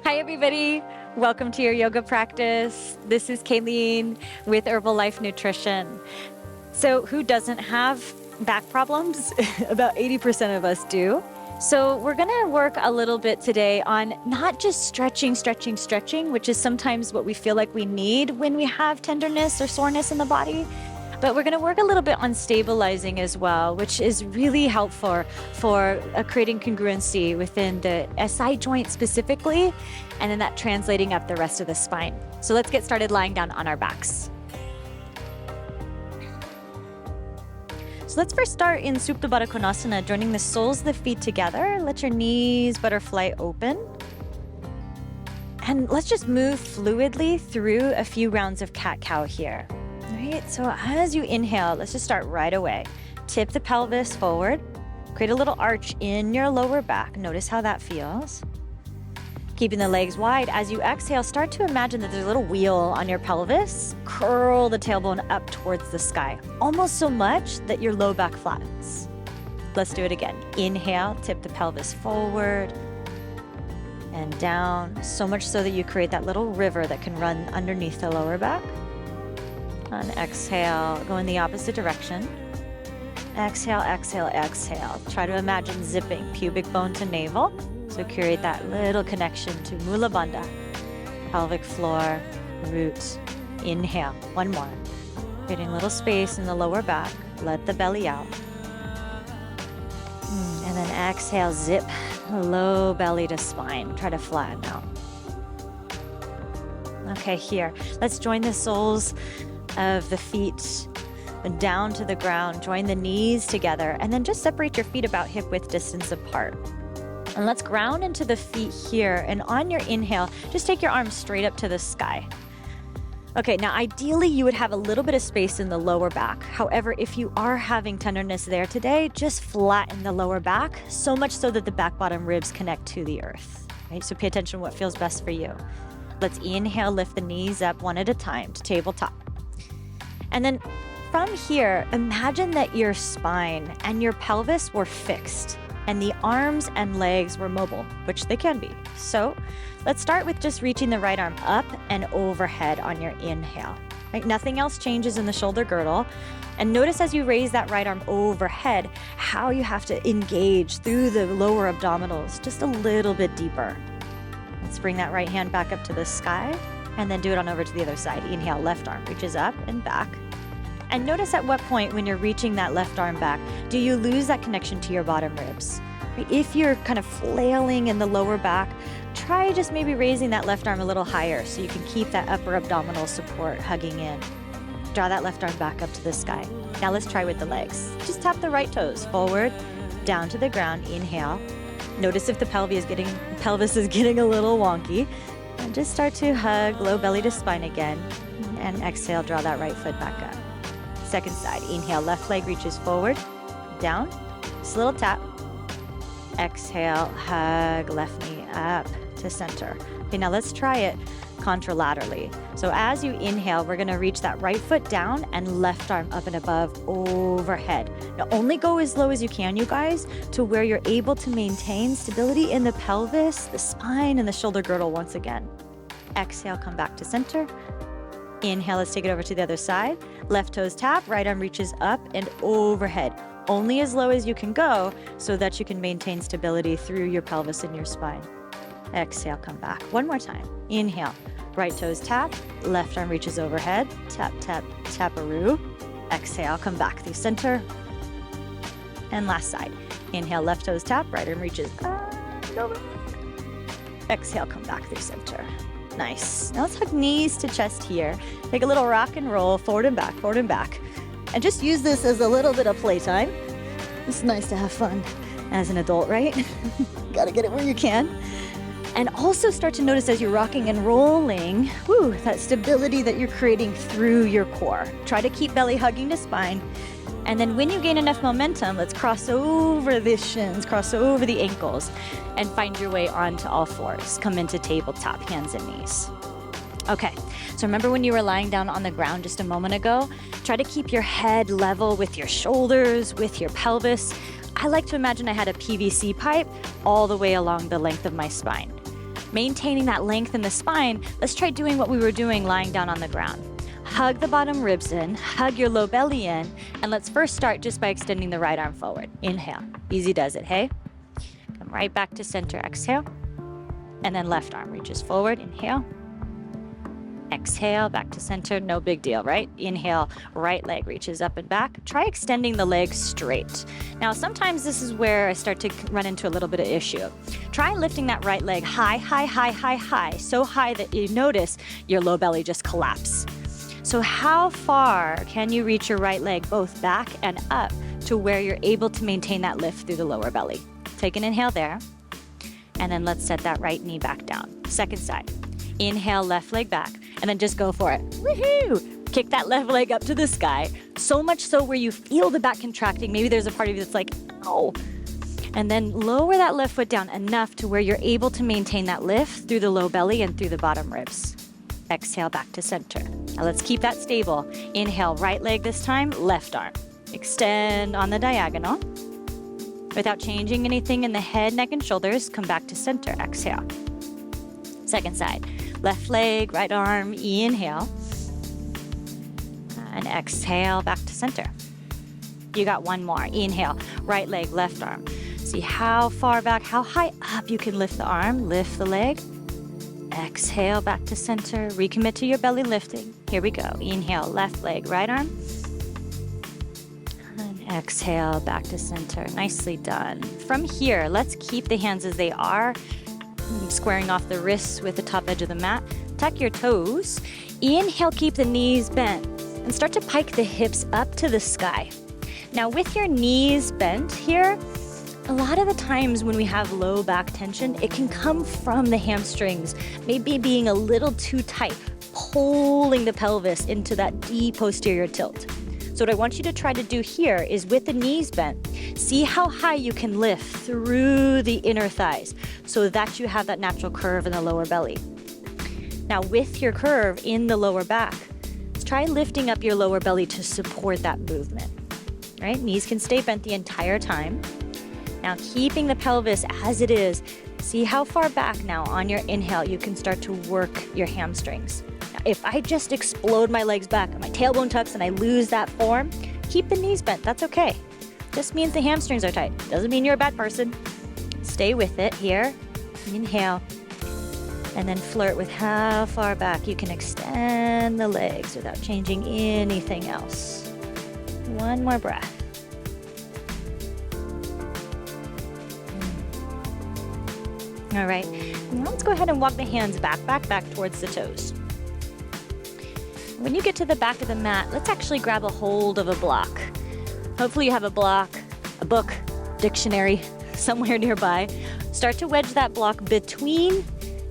Hi, everybody. Welcome to your yoga practice. This is Kaleen with Herbalife Nutrition. So who doesn't have back problems? About 80% of us do. So we're going to work a little bit today on not just stretching, which is sometimes what we feel like we need when we have tenderness or soreness in the body. But we're going to work a little bit on stabilizing as well, which is really helpful for creating congruency within the SI joint specifically, and then that translating up the rest of the spine. So let's get started lying down on our backs. So let's first start in Supta Baddha Konasana, joining the soles of the feet together. Let your knees butterfly open. And let's just move fluidly through a few rounds of cat-cow here. Right, so as you inhale, let's just start right away. Tip the pelvis forward. Create a little arch in your lower back. Notice how that feels. Keeping the legs wide. As you exhale, start to imagine that there's a little wheel on your pelvis. Curl the tailbone up towards the sky, almost so much that your low back flattens. Let's do it again. Inhale, tip the pelvis forward and down, so much so that you create that little river that can run underneath the lower back. On exhale, go in the opposite direction. Exhale, exhale, exhale. Try to imagine zipping pubic bone to navel. So create that little connection to Mula Bandha, pelvic floor, root. Inhale, one more. Creating a little space in the lower back. Let the belly out. And then exhale, zip, low belly to spine. Try to flatten out. Okay, here. Let's join the soles of the feet down to the ground. Join the knees together and then just separate your feet about hip width distance apart. And let's ground into the feet here. And on your inhale, just take your arms straight up to the sky. Okay, now ideally you would have a little bit of space in the lower back. However, if you are having tenderness there today, just flatten the lower back, so much so that the back bottom ribs connect to the earth. Right? So pay attention to what feels best for you. Let's inhale, lift the knees up one at a time to tabletop. And then from here, imagine that your spine and your pelvis were fixed and the arms and legs were mobile, which they can be. So let's start with just reaching the right arm up and overhead on your inhale. Right? Nothing else changes in the shoulder girdle. And notice as you raise that right arm overhead, how you have to engage through the lower abdominals just a little bit deeper. Let's bring that right hand back up to the sky and then do it on over to the other side. Inhale, left arm reaches up and back. And notice at what point when you're reaching that left arm back, do you lose that connection to your bottom ribs? If you're kind of flailing in the lower back, try just maybe raising that left arm a little higher so you can keep that upper abdominal support hugging in. Draw that left arm back up to the sky. Now let's try with the legs. Just tap the right toes forward, down to the ground. Inhale. Notice if the pelvis is getting a little wonky. And just start to hug low belly to spine again. And exhale, draw that right foot back up. Second side. Inhale, left leg reaches forward, down. Just a little tap. Exhale, hug left knee up to center. Okay, now let's try it contralaterally. So as you inhale, we're going to reach that right foot down and left arm up and above overhead. Now only go as low as you can, you guys, to where you're able to maintain stability in the pelvis, the spine, and the shoulder girdle once again. Exhale, come back to center. Inhale, let's take it over to the other side. Left toes tap, right arm reaches up and overhead. Only as low as you can go so that you can maintain stability through your pelvis and your spine. Exhale, come back. One more time. Inhale, right toes tap, left arm reaches overhead. Tap, tap, taparoo. Exhale, come back through center. And last side. Inhale, left toes tap, right arm reaches up and over. Exhale, come back through center. Nice. Now let's hug knees to chest here. Take a little rock and roll, forward and back, forward and back. And just use this as a little bit of playtime. It's nice to have fun as an adult, right? Gotta get it where you can. And also start to notice as you're rocking and rolling, that stability that you're creating through your core. Try to keep belly hugging to spine. And then when you gain enough momentum, let's cross over the shins, cross over the ankles, and find your way onto all fours. Come into tabletop, hands and knees. Okay, so remember when you were lying down on the ground just a moment ago? Try to keep your head level with your shoulders, with your pelvis. I like to imagine I had a PVC pipe all the way along the length of my spine. Maintaining that length in the spine, let's try doing what we were doing lying down on the ground. Hug the bottom ribs in, hug your low belly in, and let's first start just by extending the right arm forward. Inhale, easy does it, hey? Come right back to center, exhale. And then left arm reaches forward, inhale. Exhale, back to center, no big deal, right? Inhale, right leg reaches up and back. Try extending the leg straight. Now, sometimes this is where I start to run into a little bit of issue. Try lifting that right leg high, high, high, high, high, so high that you notice your low belly just collapse. So how far can you reach your right leg both back and up to where you're able to maintain that lift through the lower belly? Take an inhale there, and then let's set that right knee back down. Second side. Inhale, left leg back, and then just go for it. Woohoo! Kick that left leg up to the sky, so much so where you feel the back contracting. Maybe there's a part of you that's like, oh. And then lower that left foot down enough to where you're able to maintain that lift through the low belly and through the bottom ribs. Exhale, back to center. Now let's keep that stable. Inhale, right leg this time, left arm. Extend on the diagonal. Without changing anything in the head, neck, and shoulders, come back to center. Exhale. Second side. Left leg, right arm, inhale. And exhale, back to center. You got one more. Inhale, right leg, left arm. See how far back, how high up you can lift the arm, lift the leg. Exhale, back to center. Recommit to your belly lifting. Here we go. Inhale, left leg, right arm. And exhale, back to center. Nicely done. From here, let's keep the hands as they are. Squaring off the wrists with the top edge of the mat. Tuck your toes. Inhale, keep the knees bent. And start to pike the hips up to the sky. Now with your knees bent here, a lot of the times when we have low back tension, it can come from the hamstrings, maybe being a little too tight, pulling the pelvis into that deep posterior tilt. So what I want you to try to do here is with the knees bent, see how high you can lift through the inner thighs so that you have that natural curve in the lower belly. Now with your curve in the lower back, try lifting up your lower belly to support that movement, right? Knees can stay bent the entire time. Now keeping the pelvis as it is, see how far back now on your inhale you can start to work your hamstrings. Now, if I just explode my legs back and my tailbone tucks and I lose that form, keep the knees bent, that's okay. Just means the hamstrings are tight. Doesn't mean you're a bad person. Stay with it here. Inhale. And then flirt with how far back you can extend the legs without changing anything else. One more breath. All right, now let's go ahead and walk the hands back towards the toes. When you get to the back of the mat, let's actually grab a hold of a block. Hopefully you have a block, a book, dictionary, somewhere nearby. Start to wedge that block between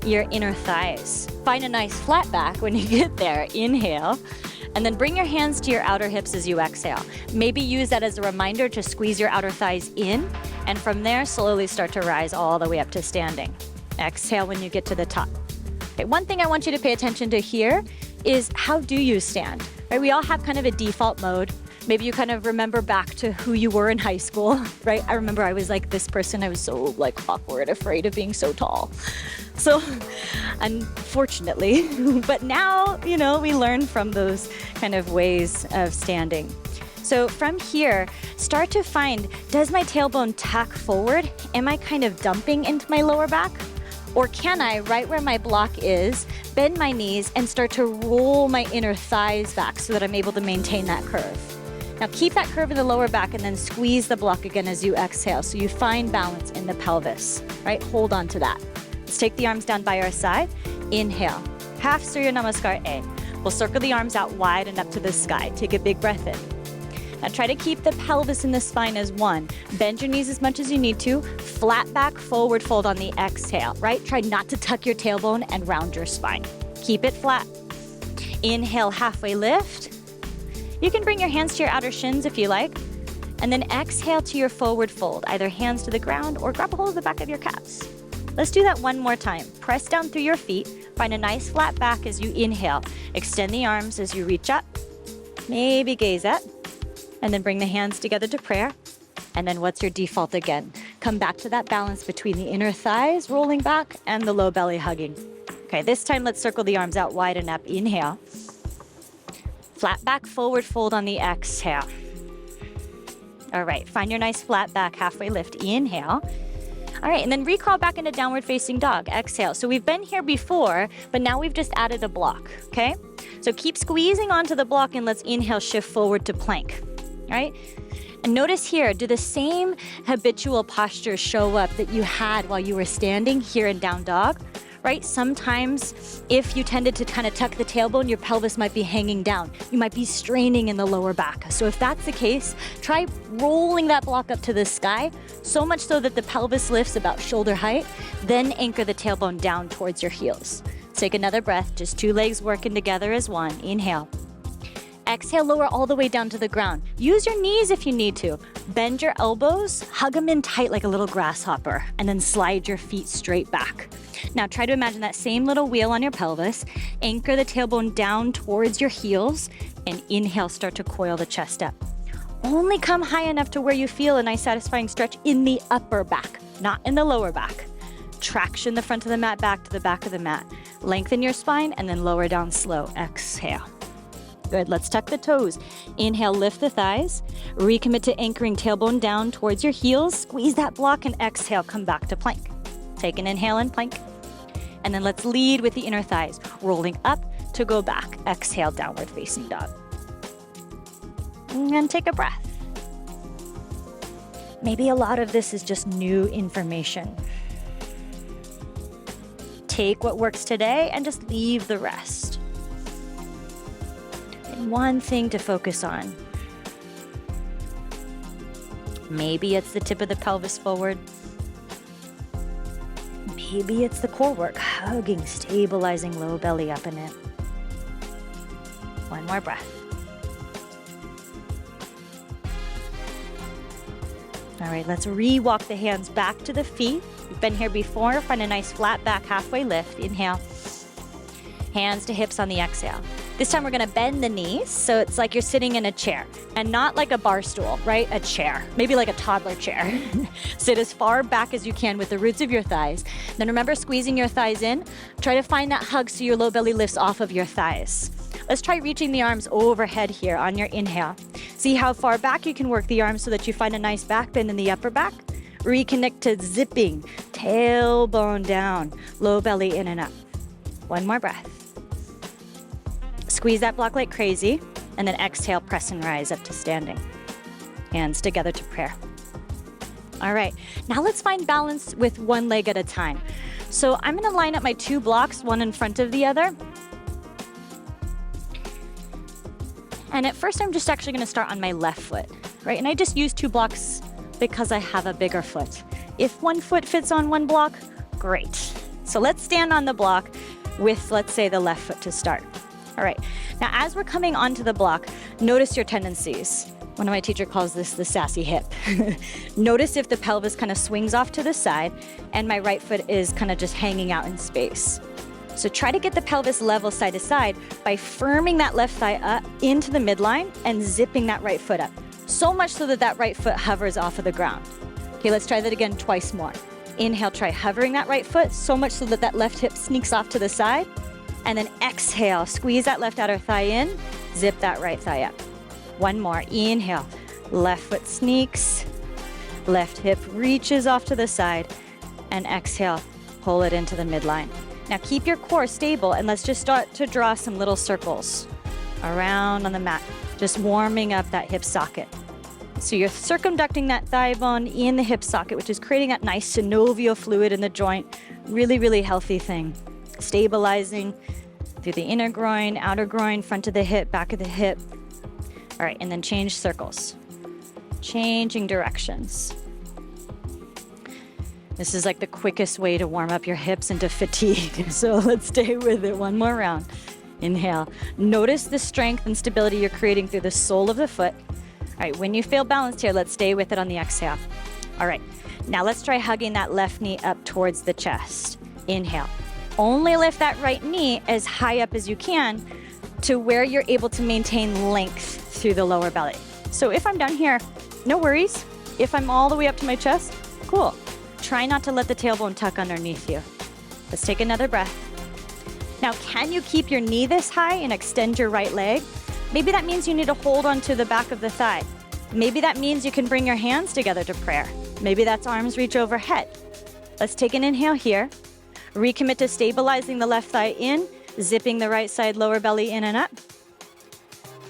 your inner thighs. Find a nice flat back when you get there. Inhale, and then bring your hands to your outer hips as you exhale. Maybe use that as a reminder to squeeze your outer thighs in, and from there, slowly start to rise all the way up to standing. Exhale when you get to the top. Okay, one thing I want you to pay attention to here is how do you stand? Right? We all have kind of a default mode. Maybe you kind of remember back to who you were in high school, right? I remember I was like this person. I was so like awkward, afraid of being so tall. So unfortunately, but now, you know, we learn from those kind of ways of standing. So from here, start to find, does my tailbone tuck forward? Am I kind of dumping into my lower back? Or can I, right where my block is, bend my knees and start to roll my inner thighs back so that I'm able to maintain that curve? Now keep that curve in the lower back and then squeeze the block again as you exhale so you find balance in the pelvis, right? Hold on to that. Let's take the arms down by our side. Inhale, half Surya Namaskar A. We'll circle the arms out wide and up to the sky. Take a big breath in. Now try to keep the pelvis and the spine as one. Bend your knees as much as you need to. Flat back, forward fold on the exhale, right? Try not to tuck your tailbone and round your spine. Keep it flat. Inhale, halfway lift. You can bring your hands to your outer shins if you like. And then exhale to your forward fold, either hands to the ground or grab a hold of the back of your calves. Let's do that one more time. Press down through your feet. Find a nice flat back as you inhale. Extend the arms as you reach up. Maybe gaze up. And then bring the hands together to prayer. And then what's your default again? Come back to that balance between the inner thighs rolling back and the low belly hugging. Okay, this time let's circle the arms out wide and up. Inhale. Flat back forward fold on the exhale. All right, find your nice flat back halfway lift. Inhale. All right, and then recrawl back into downward facing dog. Exhale. So we've been here before, but now we've just added a block, okay? So keep squeezing onto the block and let's inhale, shift forward to plank, all right? And notice here, do the same habitual postures show up that you had while you were standing here in down dog, right? Sometimes if you tended to kind of tuck the tailbone, your pelvis might be hanging down. You might be straining in the lower back. So if that's the case, try rolling that block up to the sky, so much so that the pelvis lifts about shoulder height, then anchor the tailbone down towards your heels. Take another breath, just 2 legs working together as one. Inhale. Exhale, lower all the way down to the ground. Use your knees if you need to. Bend your elbows, hug them in tight like a little grasshopper, and then slide your feet straight back. Now try to imagine that same little wheel on your pelvis. Anchor the tailbone down towards your heels, and inhale, start to coil the chest up. Only come high enough to where you feel a nice satisfying stretch in the upper back, not in the lower back. Traction the front of the mat back to the back of the mat. Lengthen your spine and then lower down slow. Exhale. Good, let's tuck the toes. Inhale, lift the thighs. Recommit to anchoring tailbone down towards your heels. Squeeze that block and exhale, come back to plank. Take an inhale and plank. And then let's lead with the inner thighs, rolling up to go back. Exhale, downward facing dog. And take a breath. Maybe a lot of this is just new information. Take what works today and just leave the rest. One thing to focus on. Maybe it's the tip of the pelvis forward. Maybe it's the core work, hugging, stabilizing low belly up and in. One more breath. All right, let's re-walk the hands back to the feet. You've been here before. Find a nice flat back halfway lift. Inhale. Hands to hips on the exhale. This time we're gonna bend the knees, so it's like you're sitting in a chair, and not like a bar stool, right? A chair, maybe like a toddler chair. Sit as far back as you can with the roots of your thighs. Then remember squeezing your thighs in. Try to find that hug so your low belly lifts off of your thighs. Let's try reaching the arms overhead here on your inhale. See how far back you can work the arms so that you find a nice back bend in the upper back. Reconnect to zipping, tailbone down, low belly in and up. One more breath. Squeeze that block like crazy, and then exhale, press and rise up to standing. Hands together to prayer. All right, now let's find balance with one leg at a time. So I'm gonna line up my 2 blocks, one in front of the other. And at first I'm just actually gonna start on my left foot, right? And I just use 2 blocks because I have a bigger foot. If one foot fits on one block, great. So let's stand on the block with, let's say, the left foot to start. All right, now as we're coming onto the block, notice your tendencies. One of my teachers calls this the sassy hip. Notice if the pelvis kind of swings off to the side and my right foot is kind of just hanging out in space. So try to get the pelvis level side to side by firming that left thigh up into the midline and zipping that right foot up. So much so that that right foot hovers off of the ground. Okay, let's try that again twice more. Inhale, try hovering that right foot so much so that that left hip sneaks off to the side. And then exhale, squeeze that left outer thigh in, zip that right thigh up. One more, inhale, left foot sneaks, left hip reaches off to the side, and exhale, pull it into the midline. Now keep your core stable and let's just start to draw some little circles around on the mat, just warming up that hip socket. So you're circumducting that thigh bone in the hip socket, which is creating that nice synovial fluid in the joint. Really, really healthy thing. Stabilizing through the inner groin, outer groin, front of the hip, back of the hip. All right, and then change circles. Changing directions. This is like the quickest way to warm up your hips into fatigue. So let's stay with it. One more round. Inhale. Notice the strength and stability you're creating through the sole of the foot. All right, when you feel balanced here, let's stay with it on the exhale. All right, now let's try hugging that left knee up towards the chest. Inhale. Only lift that right knee as high up as you can to where you're able to maintain length through the lower belly. So if I'm down here, no worries. If I'm all the way up to my chest, Cool. Try not to let the tailbone tuck underneath you. Let's take another breath. Now, can you keep your knee this high and extend your right leg? Maybe that means you need to hold onto the back of the thigh. Maybe that means you can bring your hands together to prayer. Maybe that's arms reach overhead. Let's take an inhale here. Recommit to stabilizing the left thigh in, zipping the right side lower belly in and up.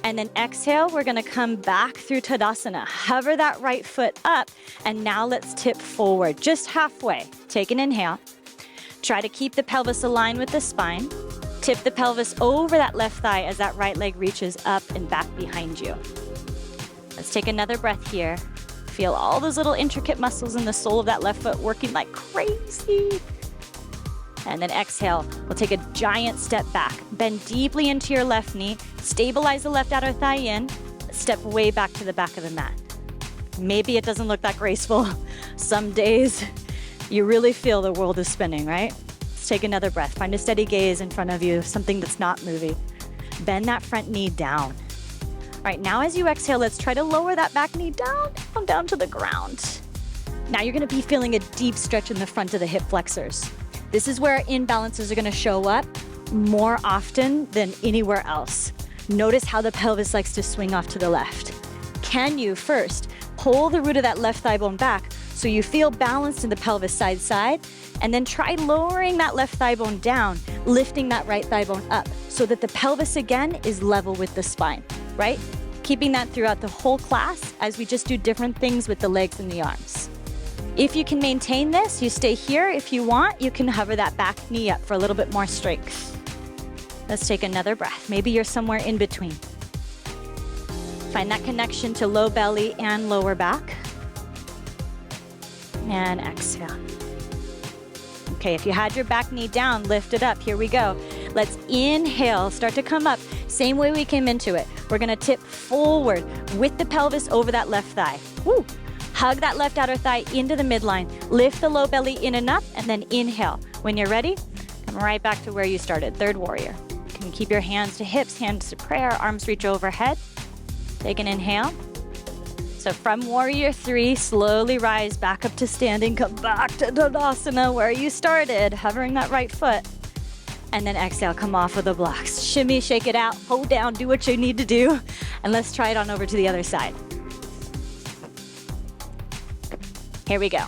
And then exhale, we're gonna come back through Tadasana. Hover that right foot up, and now let's tip forward, just halfway. Take an inhale. Try to keep the pelvis aligned with the spine. Tip the pelvis over that left thigh as that right leg reaches up and back behind you. Let's take another breath here. Feel all those little intricate muscles in the sole of that left foot working like crazy. And then exhale, we'll take a giant step back. Bend deeply into your left knee, stabilize the left outer thigh in, step way back to the back of the mat. Maybe it doesn't look that graceful. Some days you really feel the world is spinning, right? Let's take another breath. Find a steady gaze in front of you, something that's not moving. Bend that front knee down. All right, now as you exhale, let's try to lower that back knee down to the ground. Now you're gonna be feeling a deep stretch in the front of the hip flexors. This is where imbalances are gonna show up more often than anywhere else. Notice how the pelvis likes to swing off to the left. Can you first pull the root of that left thigh bone back so you feel balanced in the pelvis side, and then try lowering that left thigh bone down, lifting that right thigh bone up so that the pelvis again is level with the spine, right? Keeping that throughout the whole class as we just do different things with the legs and the arms. If you can maintain this, you stay here. If you want, you can hover that back knee up for a little bit more strength. Let's take another breath. Maybe you're somewhere in between. Find that connection to low belly and lower back. And exhale. Okay, if you had your back knee down, lift it up. Here we go. Let's inhale, start to come up. Same way we came into it. We're gonna tip forward with the pelvis over that left thigh. Woo! Hug that left outer thigh into the midline. Lift the low belly in and up, and then inhale. When you're ready, come right back to where you started, third warrior. You can keep your hands to hips, hands to prayer, arms reach overhead. Take an inhale. So from warrior 3, slowly rise back up to standing, come back to Tadasana where you started, hovering that right foot. And then exhale, come off of the blocks. Shimmy, shake it out, hold down, do what you need to do. And let's try it on over to the other side. Here we go.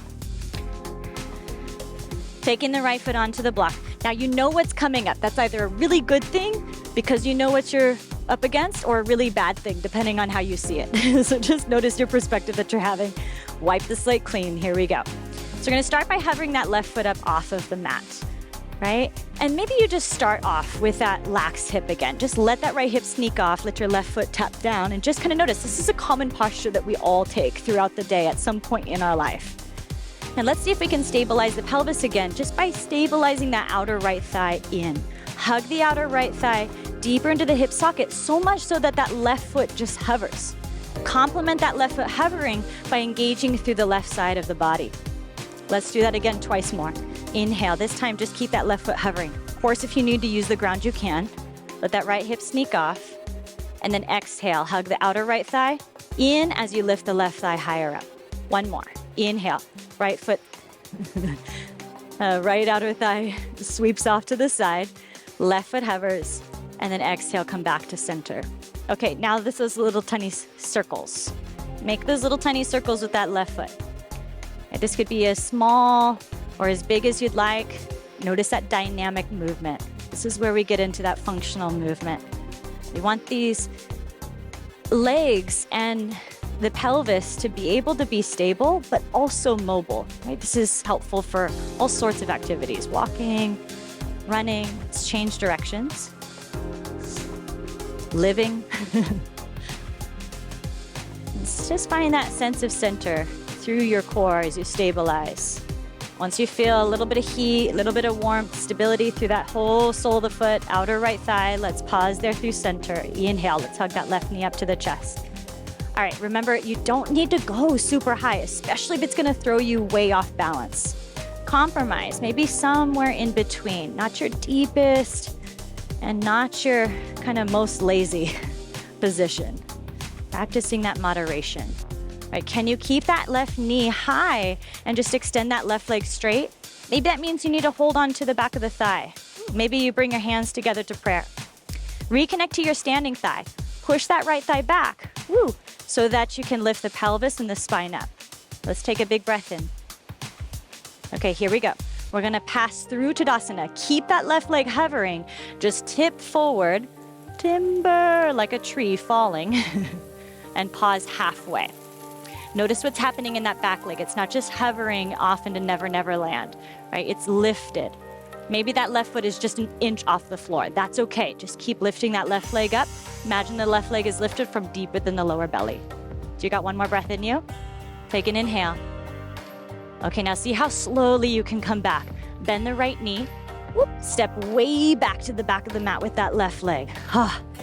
Taking the right foot onto the block. Now you know what's coming up. That's either a really good thing because you know what you're up against, or a really bad thing, depending on how you see it. So just notice your perspective that you're having. Wipe the slate clean. Here we go. So we're gonna start by hovering that left foot up off of the mat, right? And maybe you just start off with that lax hip again. Just let that right hip sneak off, let your left foot tap down, and just kind of notice this is a common posture that we all take throughout the day at some point in our life. And let's see if we can stabilize the pelvis again, just by stabilizing that outer right thigh in. Hug the outer right thigh deeper into the hip socket, so much so that that left foot just hovers. Complement that left foot hovering by engaging through the left side of the body. Let's do that again twice more. Inhale, this time just keep that left foot hovering. Of course, if you need to use the ground, you can. Let that right hip sneak off. And then exhale, hug the outer right thigh in as you lift the left thigh higher up. One more. Inhale, right foot, right outer thigh sweeps off to the side, left foot hovers, and then exhale, come back to center. Okay, now this is little tiny circles. Make those little tiny circles with that left foot. And this could be as small or as big as you'd like. Notice that dynamic movement. This is where we get into that functional movement. We want these legs and the pelvis to be able to be stable, but also mobile, right? This is helpful for all sorts of activities, walking, running, let's change directions, living. Let's just find that sense of center through your core as you stabilize. Once you feel a little bit of heat, a little bit of warmth, stability through that whole sole of the foot, outer right thigh, let's pause there through center. Inhale, let's hug that left knee up to the chest. All right, remember, you don't need to go super high, especially if it's gonna throw you way off balance. Compromise, maybe somewhere in between, not your deepest and not your kind of most lazy position. Practicing that moderation. Right, can you keep that left knee high and just extend that left leg straight? Maybe that means you need to hold on to the back of the thigh. Maybe you bring your hands together to prayer. Reconnect to your standing thigh. Push that right thigh back, woo, so that you can lift the pelvis and the spine up. Let's take a big breath in. Okay, here we go. We're gonna pass through Tadasana. Keep that left leg hovering. Just tip forward, timber, like a tree falling, and pause halfway. Notice what's happening in that back leg. It's not just hovering off into never, never land, right? It's lifted. Maybe that left foot is just an inch off the floor. That's okay. Just keep lifting that left leg up. Imagine the left leg is lifted from deep within the lower belly. So you got one more breath in you. Take an inhale. Okay, now see how slowly you can come back. Bend the right knee. Whoop, step way back to the back of the mat with that left leg.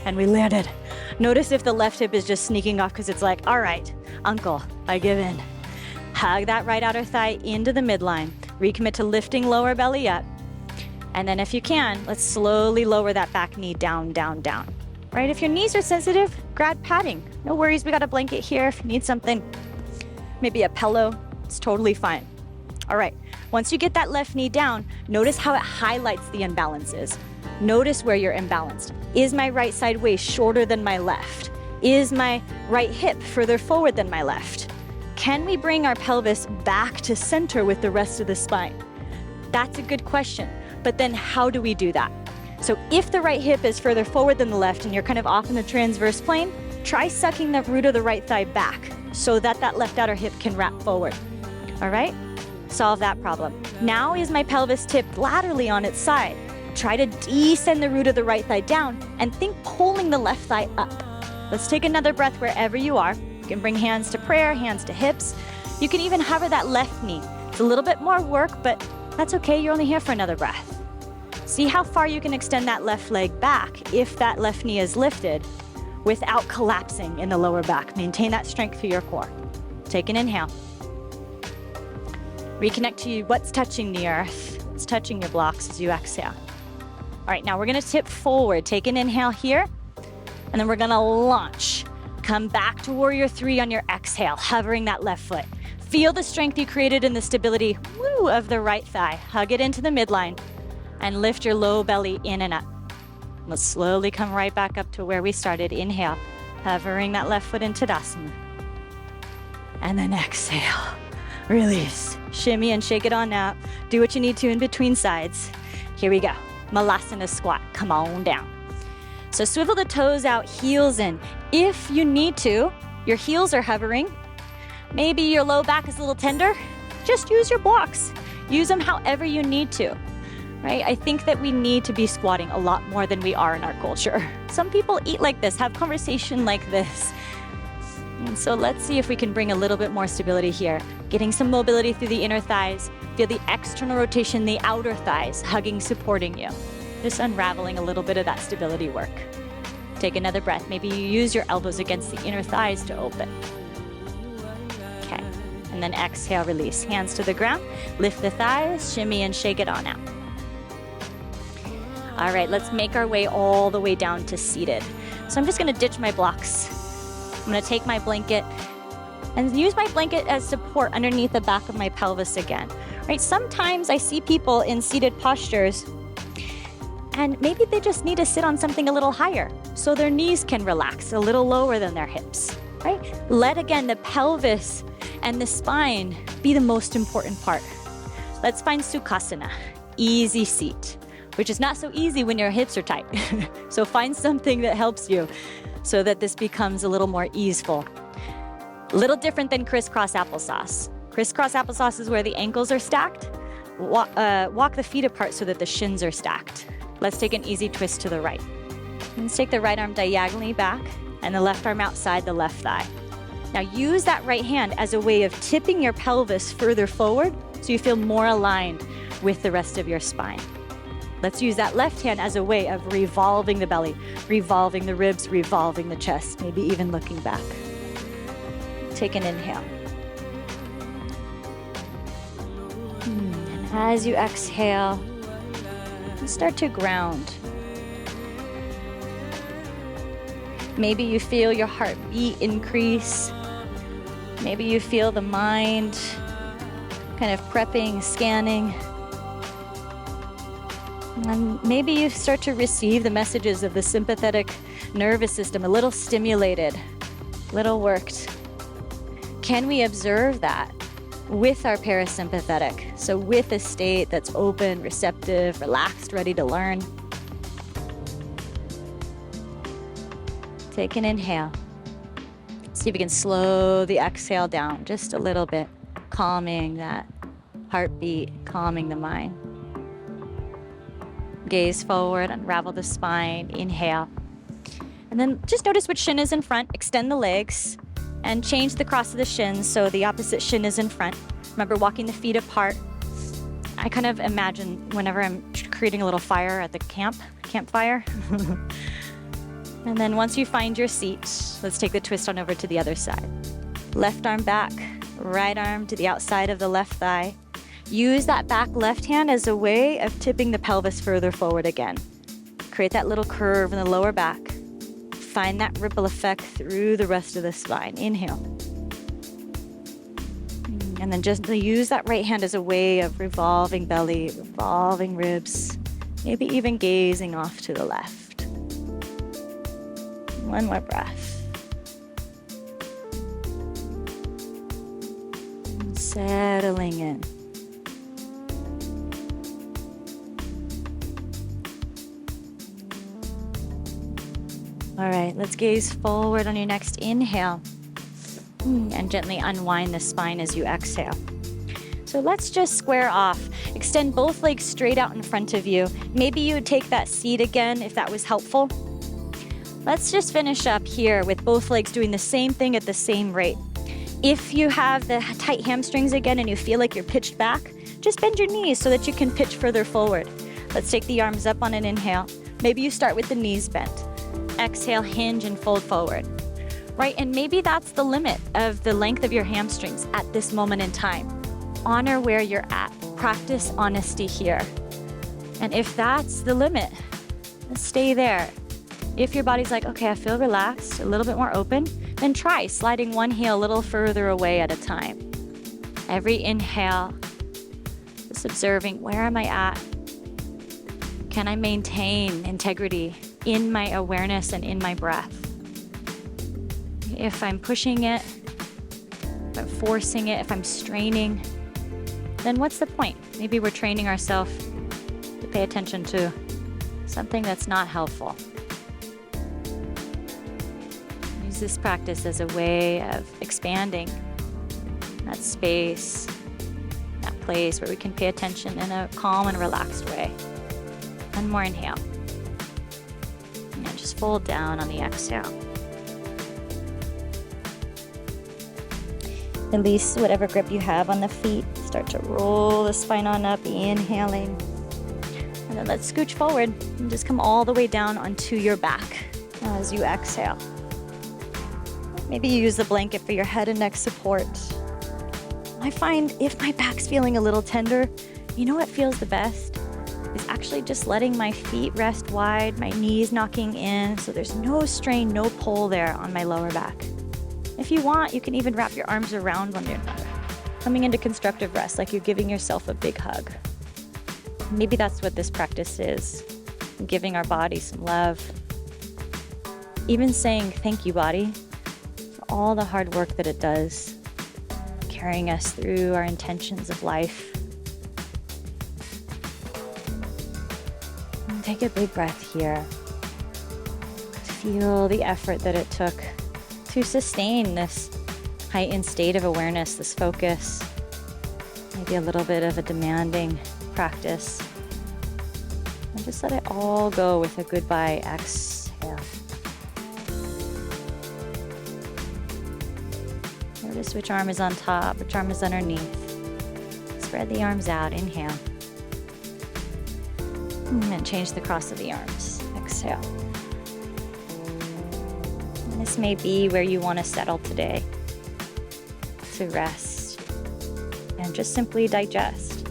And we landed. Notice if the left hip is just sneaking off because it's like, all right, uncle, I give in. Hug that right outer thigh into the midline. Recommit to lifting lower belly up. And then if you can, let's slowly lower that back knee down, down, down. Right, if your knees are sensitive, grab padding. No worries, we got a blanket here if you need something. Maybe a pillow, it's totally fine. All right, once you get that left knee down, notice how it highlights the imbalances. Notice where you're imbalanced. Is my right side waist shorter than my left? Is my right hip further forward than my left? Can we bring our pelvis back to center with the rest of the spine? That's a good question, but then how do we do that? So if the right hip is further forward than the left and you're kind of off in the transverse plane, try sucking the root of the right thigh back so that that left outer hip can wrap forward. All right? Solve that problem. Now is my pelvis tipped laterally on its side. Try to descend the root of the right thigh down and think pulling the left thigh up. Let's take another breath wherever you are. You can bring hands to prayer, hands to hips. You can even hover that left knee. It's a little bit more work, but that's okay. You're only here for another breath. See how far you can extend that left leg back if that left knee is lifted without collapsing in the lower back. Maintain that strength through your core. Take an inhale. Reconnect to what's touching the earth. What's touching your blocks as you exhale. All right, now we're gonna tip forward. Take an inhale here, and then we're gonna launch. Come back to warrior three on your exhale, hovering that left foot. Feel the strength you created in the stability, woo, of the right thigh. Hug it into the midline and lift your low belly in and up. Let's slowly come right back up to where we started. Inhale, hovering that left foot into Tadasana. And then exhale, release. Shimmy and shake it on out. Do what you need to in between sides. Here we go. Malasana Squat, come on down. So swivel the toes out, heels in. If you need to, your heels are hovering. Maybe your low back is a little tender. Just use your blocks. Use them however you need to, right? I think that we need to be squatting a lot more than we are in our culture. Some people eat like this, have conversation like this. And so let's see if we can bring a little bit more stability here. Getting some mobility through the inner thighs. Feel the external rotation, the outer thighs, hugging, supporting you. Just unraveling a little bit of that stability work. Take another breath. Maybe you use your elbows against the inner thighs to open. Okay, and then exhale, release. Hands to the ground. Lift the thighs, shimmy and shake it on out. All right, let's make our way all the way down to seated. So I'm just gonna ditch my blocks. I'm gonna take my blanket and use my blanket as support underneath the back of my pelvis again. Right? Sometimes I see people in seated postures and maybe they just need to sit on something a little higher so their knees can relax a little lower than their hips, right? Let, again, the pelvis and the spine be the most important part. Let's find Sukhasana, easy seat, which is not so easy when your hips are tight. So find something that helps you so that this becomes a little more easeful. A little different than crisscross applesauce. Crisscross applesauce is where the ankles are stacked. Walk the feet apart so that the shins are stacked. Let's take an easy twist to the right. Let's take the right arm diagonally back and the left arm outside the left thigh. Now use that right hand as a way of tipping your pelvis further forward so you feel more aligned with the rest of your spine. Let's use that left hand as a way of revolving the belly, revolving the ribs, revolving the chest, maybe even looking back. Take an inhale. And as you exhale, you start to ground. Maybe you feel your heartbeat increase. Maybe you feel the mind kind of prepping, scanning. And maybe you start to receive the messages of the sympathetic nervous system, a little stimulated, a little worked. Can we observe that with our parasympathetic? So with a state that's open, receptive, relaxed, ready to learn. Take an inhale. See if you can slow the exhale down just a little bit, calming that heartbeat, calming the mind. Gaze forward, unravel the spine, inhale. And then just notice which shin is in front, extend the legs, and change the cross of the shins so the opposite shin is in front. Remember, walking the feet apart. I kind of imagine whenever I'm creating a little fire at the campfire. And then once you find your seat, let's take the twist on over to the other side. Left arm back, right arm to the outside of the left thigh. Use that back left hand as a way of tipping the pelvis further forward again. Create that little curve in the lower back. Find that ripple effect through the rest of the spine. Inhale. And then just use that right hand as a way of revolving belly, revolving ribs, maybe even gazing off to the left. One more breath. And settling in. All right, let's gaze forward on your next inhale. And gently unwind the spine as you exhale. So let's just square off. Extend both legs straight out in front of you. Maybe you would take that seat again if that was helpful. Let's just finish up here with both legs doing the same thing at the same rate. If you have the tight hamstrings again and you feel like you're pitched back, just bend your knees so that you can pitch further forward. Let's take the arms up on an inhale. Maybe you start with the knees bent. Exhale, hinge and fold forward. Right, and maybe that's the limit of the length of your hamstrings at this moment in time. Honor where you're at. Practice honesty here. And if that's the limit, stay there. If your body's like, okay, I feel relaxed, a little bit more open, then try sliding one heel a little further away at a time. Every inhale, just observing, where am I at? Can I maintain integrity in my awareness and in my breath? If I'm pushing it, if I'm forcing it, if I'm straining, then what's the point? Maybe we're training ourselves to pay attention to something that's not helpful. Use this practice as a way of expanding that space, that place where we can pay attention in a calm and relaxed way. One more inhale. And just fold down on the exhale. Release whatever grip you have on the feet. Start to roll the spine on up, inhaling. And then let's scooch forward and just come all the way down onto your back as you exhale. Maybe you use the blanket for your head and neck support. I find if my back's feeling a little tender, you know what feels the best? Is actually just letting my feet rest wide, my knees knocking in, so there's no strain, no pull there on my lower back. If you want, you can even wrap your arms around one another, coming into constructive rest, like you're giving yourself a big hug. Maybe that's what this practice is, giving our body some love. Even saying, thank you, body, for all the hard work that it does, carrying us through our intentions of life. And take a big breath here. Feel the effort that it took to sustain this heightened state of awareness, this focus, maybe a little bit of a demanding practice. And just let it all go with a goodbye exhale. Notice which arm is on top, which arm is underneath. Spread the arms out, inhale. And change the cross of the arms, exhale. This may be where you want to settle today, to rest and just simply digest.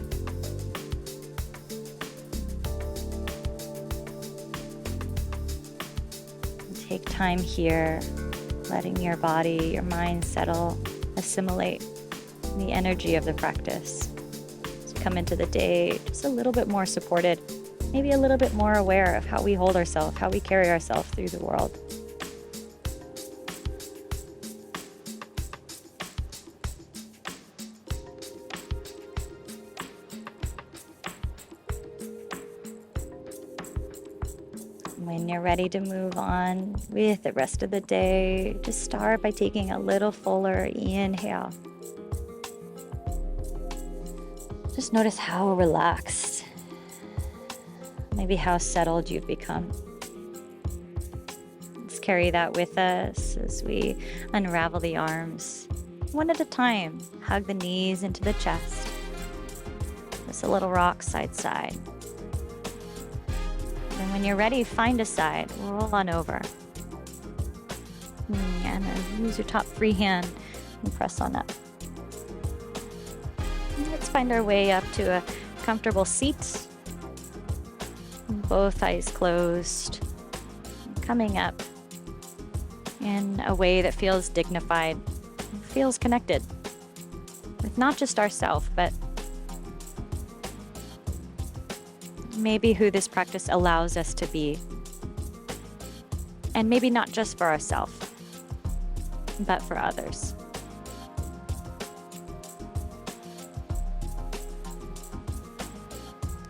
And take time here, letting your body, your mind settle, assimilate the energy of the practice. So come into the day just a little bit more supported, maybe a little bit more aware of how we hold ourselves, how we carry ourselves through the world. When you're ready to move on with the rest of the day, just start by taking a little fuller inhale. Just notice how relaxed, maybe how settled you've become. Let's carry that with us as we unravel the arms. One at a time, hug the knees into the chest. Just a little rock side to side. And when you're ready, find a side, roll on over. And then use your top free hand and press on up. And let's find our way up to a comfortable seat. Both eyes closed. Coming up in a way that feels dignified, feels connected with not just ourselves, but maybe who this practice allows us to be. And maybe not just for ourselves, but for others.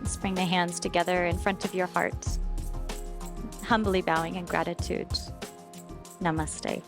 Let's bring the hands together in front of your heart, humbly bowing in gratitude. Namaste.